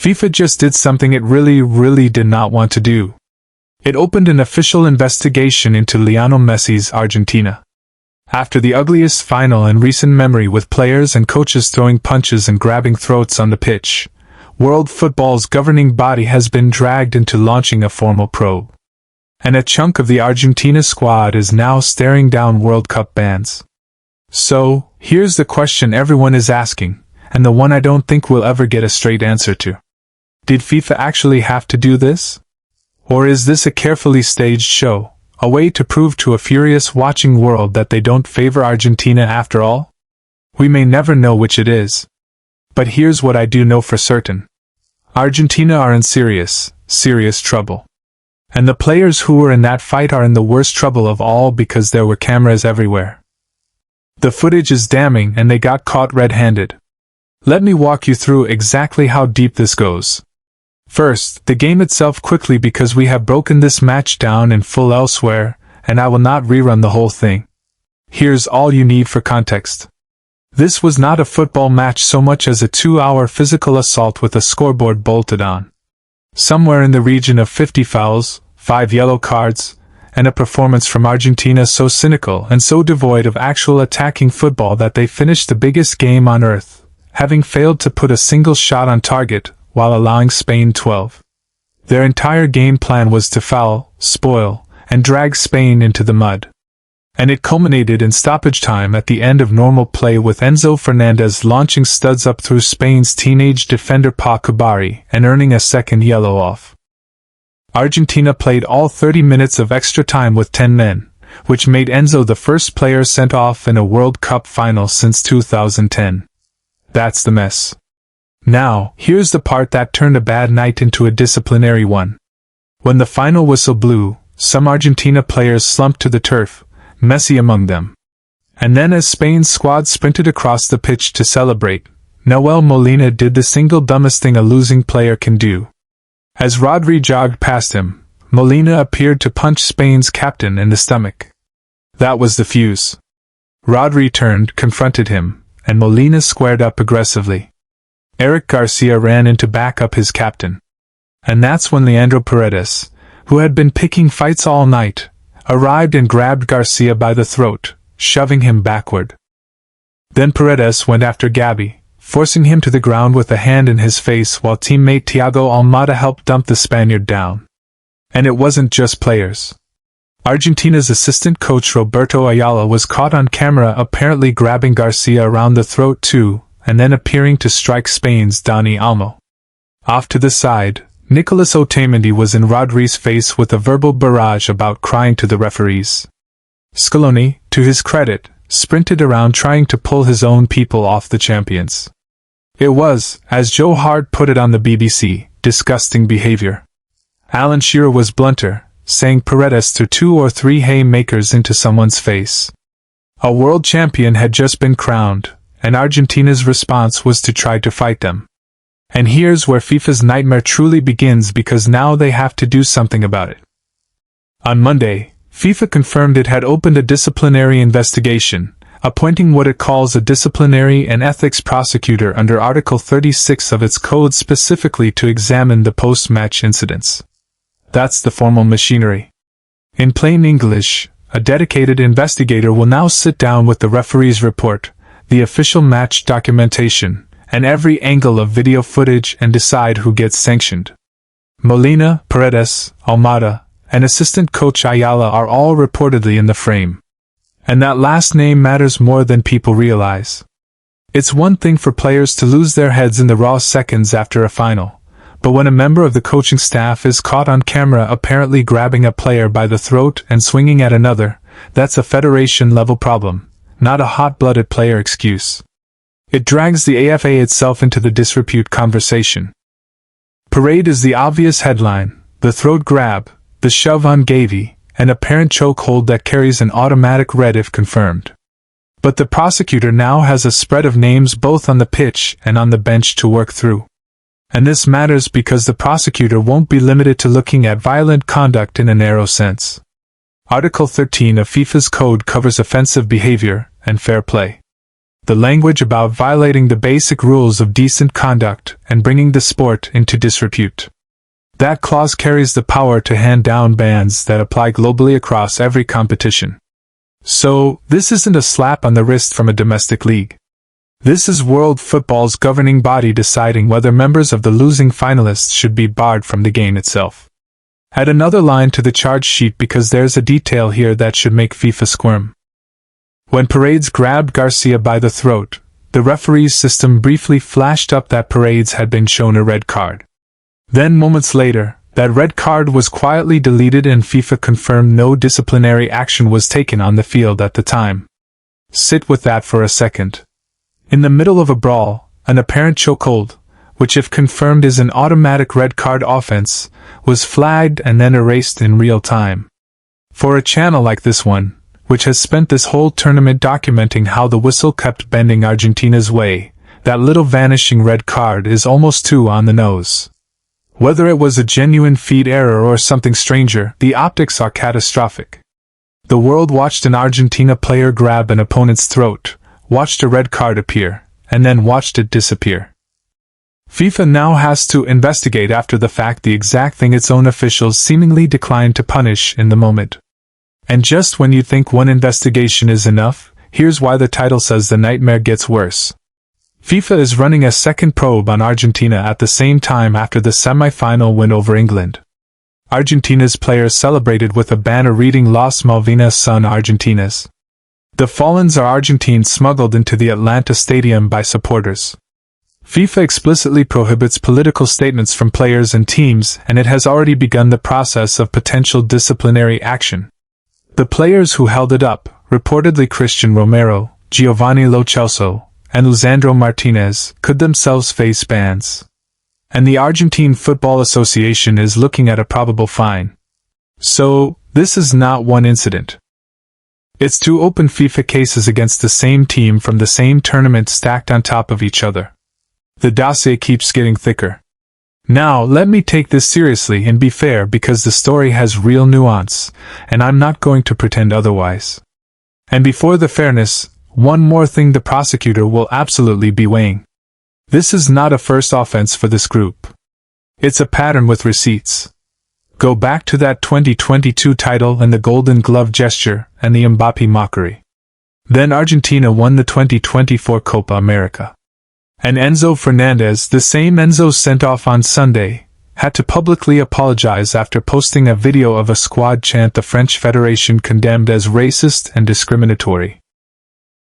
FIFA just did something it really did not want to do. It opened an official investigation into Lionel Messi's Argentina. After the ugliest final in recent memory with players and coaches throwing punches and grabbing throats on the pitch, world football's governing body has been dragged into launching a formal probe. And a chunk of the Argentina squad is now staring down World Cup bans. So, here's the question everyone is asking, and the one I don't think we'll ever get a straight answer to. Did FIFA actually have to do this? Or is this a carefully staged show, a way to prove to a furious watching world that they don't favor Argentina after all? We may never know which it is. But here's what I do know for certain. Argentina are in serious trouble. And the players who were in that fight are in the worst trouble of all because there were cameras everywhere. The footage is damning and they got caught red-handed. Let me walk you through exactly how deep this goes. First, the game itself quickly because we have broken this match down in full elsewhere, and I will not rerun the whole thing. Here's all you need for context. This was not a football match so much as a 2-hour physical assault with a scoreboard bolted on. Somewhere in the region of 50 fouls, 5 yellow cards, and a performance from Argentina so cynical and so devoid of actual attacking football that they finished the biggest game on earth, having failed to put a single shot on target, while allowing Spain 12. Their entire game plan was to foul, spoil, and drag Spain into the mud. And it culminated in stoppage time at the end of normal play with Enzo Fernandez launching studs up through Spain's teenage defender Pau Kubari and earning a second yellow off. Argentina played all 30 minutes of extra time with 10 men, which made Enzo the first player sent off in a World Cup final since 2010. That's the mess. Now, here's the part that turned a bad night into a disciplinary one. When the final whistle blew, some Argentina players slumped to the turf, Messi among them. And then as Spain's squad sprinted across the pitch to celebrate, Nahuel Molina did the single dumbest thing a losing player can do. As Rodri jogged past him, Molina appeared to punch Spain's captain in the stomach. That was the fuse. Rodri turned, confronted him, and Molina squared up aggressively. Eric Garcia ran in to back up his captain. And that's when Leandro Paredes, who had been picking fights all night, arrived and grabbed Garcia by the throat, shoving him backward. Then Paredes went after Gabi, forcing him to the ground with a hand in his face while teammate Thiago Almada helped dump the Spaniard down. And it wasn't just players. Argentina's assistant coach Roberto Ayala was caught on camera apparently grabbing Garcia around the throat too, and then appearing to strike Spain's Dani Olmo. Off to the side, Nicolas Otamendi was in Rodri's face with a verbal barrage about crying to the referees. Scaloni, to his credit, sprinted around trying to pull his own people off the champions. It was, as Joe Hart put it on the BBC, disgusting behavior. Alan Shearer was blunter, saying Paredes threw 2 or 3 haymakers into someone's face. A world champion had just been crowned, and Argentina's response was to try to fight them. And here's where FIFA's nightmare truly begins because now they have to do something about it. On Monday, FIFA confirmed it had opened a disciplinary investigation, appointing what it calls a disciplinary and ethics prosecutor under Article 36 of its code specifically to examine the post-match incidents. That's the formal machinery. In plain English, a dedicated investigator will now sit down with the referee's report, the official match documentation, and every angle of video footage and decide who gets sanctioned. Molina, Paredes, Almada, and assistant coach Ayala are all reportedly in the frame. And that last name matters more than people realize. It's one thing for players to lose their heads in the raw seconds after a final, but when a member of the coaching staff is caught on camera apparently grabbing a player by the throat and swinging at another, that's a federation-level problem, not a hot-blooded player excuse. It drags the AFA itself into the disrepute conversation. Parade is the obvious headline, the throat grab, the shove on Gavi, an apparent chokehold that carries an automatic red if confirmed. But the prosecutor now has a spread of names both on the pitch and on the bench to work through. And this matters because the prosecutor won't be limited to looking at violent conduct in a narrow sense. Article 13 of FIFA's code covers offensive behavior and fair play. The language about violating the basic rules of decent conduct and bringing the sport into disrepute. That clause carries the power to hand down bans that apply globally across every competition. So, this isn't a slap on the wrist from a domestic league. This is world football's governing body deciding whether members of the losing finalists should be barred from the game itself. Add another line to the charge sheet because there's a detail here that should make FIFA squirm. When Paredes grabbed Garcia by the throat, the referee's system briefly flashed up that Paredes had been shown a red card. Then moments later, that red card was quietly deleted and FIFA confirmed no disciplinary action was taken on the field at the time. Sit with that for a second. In the middle of a brawl, an apparent chokehold, which if confirmed is an automatic red card offense, was flagged and then erased in real time. For a channel like this one, which has spent this whole tournament documenting how the whistle kept bending Argentina's way, that little vanishing red card is almost too on the nose. Whether it was a genuine feed error or something stranger, the optics are catastrophic. The world watched an Argentina player grab an opponent's throat, watched a red card appear, and then watched it disappear. FIFA now has to investigate after the fact the exact thing its own officials seemingly declined to punish in the moment. And just when you think one investigation is enough, here's why the title says the nightmare gets worse. FIFA is running a second probe on Argentina at the same time after the semi-final win over England. Argentina's players celebrated with a banner reading Las Malvinas son Argentinas. The Fallens are Argentines smuggled into the Atlanta stadium by supporters. FIFA explicitly prohibits political statements from players and teams, and it has already begun the process of potential disciplinary action. The players who held it up, reportedly Christian Romero, Giovanni Lo Celso, and Lisandro Martinez, could themselves face bans. And the Argentine Football Association is looking at a probable fine. So, this is not one incident. It's two open FIFA cases against the same team from the same tournament stacked on top of each other. The dossier keeps getting thicker. Now, let me take this seriously and be fair because the story has real nuance, and I'm not going to pretend otherwise. And before the fairness, one more thing the prosecutor will absolutely be weighing. This is not a first offense for this group. It's a pattern with receipts. Go back to that 2022 title and the Golden Glove gesture and the Mbappé mockery. Then Argentina won the 2024 Copa America. And Enzo Fernandez, the same Enzo sent off on Sunday, had to publicly apologize after posting a video of a squad chant the French Federation condemned as racist and discriminatory.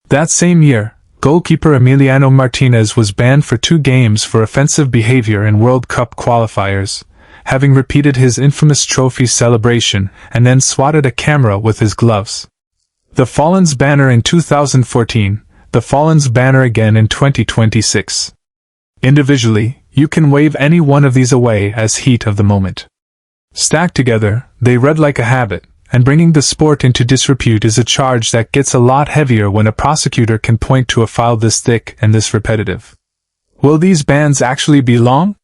That same year, goalkeeper Emiliano Martinez was banned for 2 games for offensive behavior in World Cup qualifiers, having repeated his infamous trophy celebration and then swatted a camera with his gloves. The Fallens banner in 2014, the Fallens banner again in 2026. Individually, you can wave any one of these away as heat of the moment. Stacked together, they read like a habit, and bringing the sport into disrepute is a charge that gets a lot heavier when a prosecutor can point to a file this thick and this repetitive. Will these bans actually be long?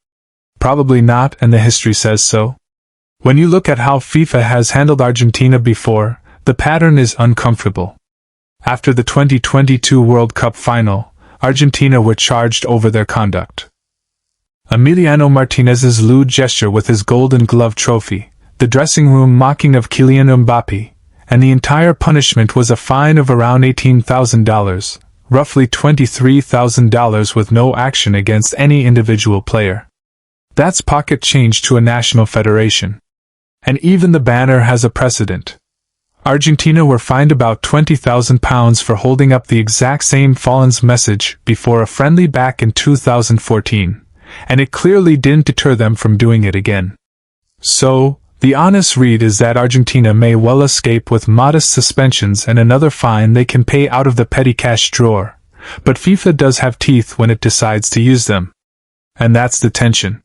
Probably not, and the history says so. When you look at how FIFA has handled Argentina before, the pattern is uncomfortable. After the 2022 World Cup final, Argentina were charged over their conduct. Emiliano Martinez's lewd gesture with his Golden Glove trophy, the dressing room mocking of Kylian Mbappé, and the entire punishment was a fine of around $18,000, roughly $23,000 with no action against any individual player. That's pocket change to a national federation. And even the banner has a precedent. Argentina were fined about £20,000 for holding up the exact same Fallens message before a friendly back in 2014, and it clearly didn't deter them from doing it again. So, the honest read is that Argentina may well escape with modest suspensions and another fine they can pay out of the petty cash drawer, but FIFA does have teeth when it decides to use them. And that's the tension.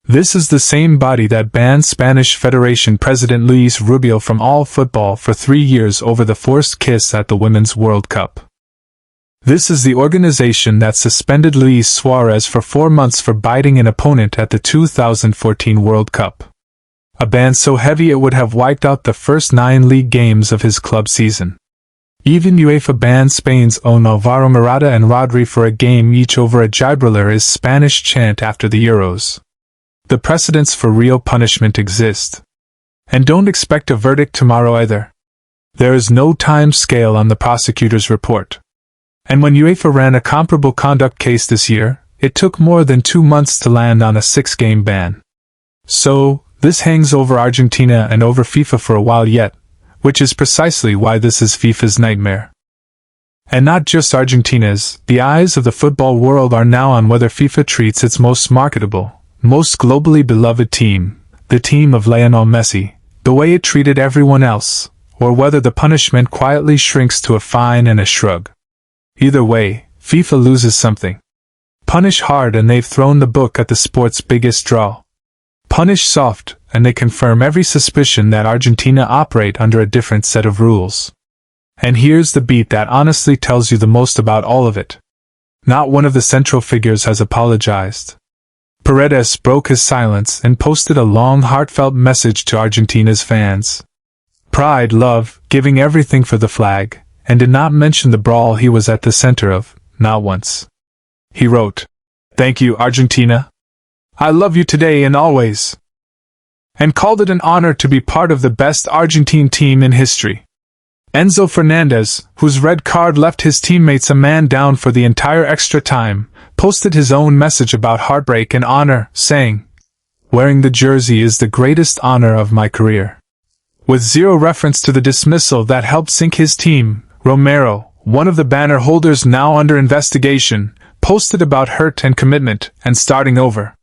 This is the same body that banned Spanish Federation President Luis Rubio from all football for 3 years over the forced kiss at the Women's World Cup. This is the organization that suspended Luis Suarez for 4 months for biting an opponent at the 2014 World Cup. A ban so heavy it would have wiped out the first 9 league games of his club season. Even UEFA banned Spain's own Alvaro Morata and Rodri for a game each over a Gibraltar's Spanish chant after the Euros. The precedents for real punishment exist. And don't expect a verdict tomorrow either. There is no time scale on the prosecutor's report. And when UEFA ran a comparable conduct case this year, it took more than 2 months to land on a 6-game ban. So, this hangs over Argentina and over FIFA for a while yet, which is precisely why this is FIFA's nightmare. And not just Argentina's, the eyes of the football world are now on whether FIFA treats its most marketable, most globally beloved team, the team of Lionel Messi, the way it treated everyone else, or whether the punishment quietly shrinks to a fine and a shrug. Either way, FIFA loses something. Punish hard and they've thrown the book at the sport's biggest draw. Punish soft, and they confirm every suspicion that Argentina operate under a different set of rules. And here's the beat that honestly tells you the most about all of it. Not one of the central figures has apologized. Paredes broke his silence and posted a long heartfelt message to Argentina's fans. Pride, love, giving everything for the flag, and did not mention the brawl he was at the center of, not once. He wrote, "Thank you, Argentina. I love you today and always." And called it an honor to be part of the best Argentine team in history. Enzo Fernandez, whose red card left his teammates a man down for the entire extra time, posted his own message about heartbreak and honor, saying, "Wearing the jersey is the greatest honor of my career." With zero reference to the dismissal that helped sink his team, Romero, one of the banner holders now under investigation, posted about hurt and commitment and starting over.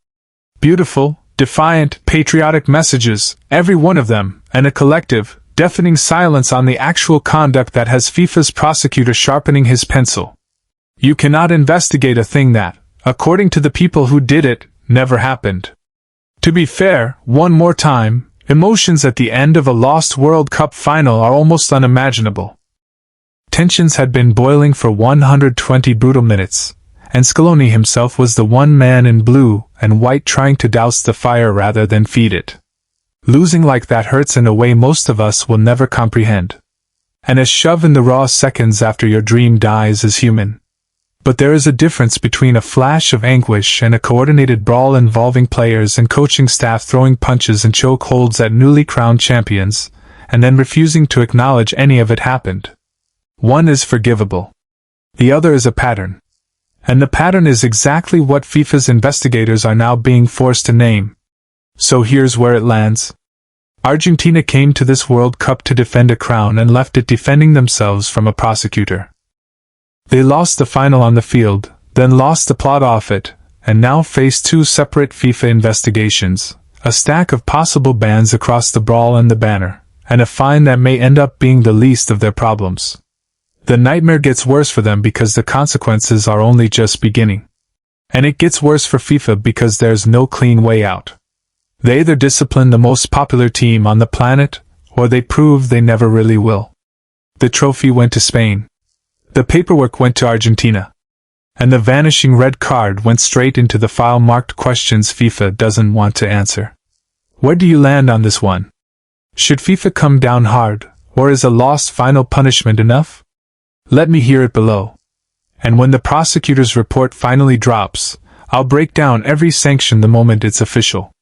Beautiful, defiant, patriotic messages, every one of them, and a collective, deafening silence on the actual conduct that has FIFA's prosecutor sharpening his pencil. You cannot investigate a thing that, according to the people who did it, never happened. To be fair, one more time, emotions at the end of a lost World Cup final are almost unimaginable. Tensions had been boiling for 120 brutal minutes, and Scaloni himself was the one man in blue and white trying to douse the fire rather than feed it. Losing like that hurts in a way most of us will never comprehend. And a shove in the raw seconds after your dream dies is human. But there is a difference between a flash of anguish and a coordinated brawl involving players and coaching staff throwing punches and choke holds at newly crowned champions, and then refusing to acknowledge any of it happened. One is forgivable. The other is a pattern. And the pattern is exactly what FIFA's investigators are now being forced to name. So here's where it lands. Argentina came to this World Cup to defend a crown and left it defending themselves from a prosecutor. They lost the final on the field, then lost the plot off it, and now face 2 separate FIFA investigations, a stack of possible bans across the brawl and the banner, and a fine that may end up being the least of their problems. The nightmare gets worse for them because the consequences are only just beginning. And it gets worse for FIFA because there's no clean way out. They either discipline the most popular team on the planet, or they prove they never really will. The trophy went to Spain. The paperwork went to Argentina. And the vanishing red card went straight into the file marked questions FIFA doesn't want to answer. Where do you land on this one? Should FIFA come down hard, or is a lost final punishment enough? Let me hear it below. And when the prosecutor's report finally drops, I'll break down every sanction the moment it's official.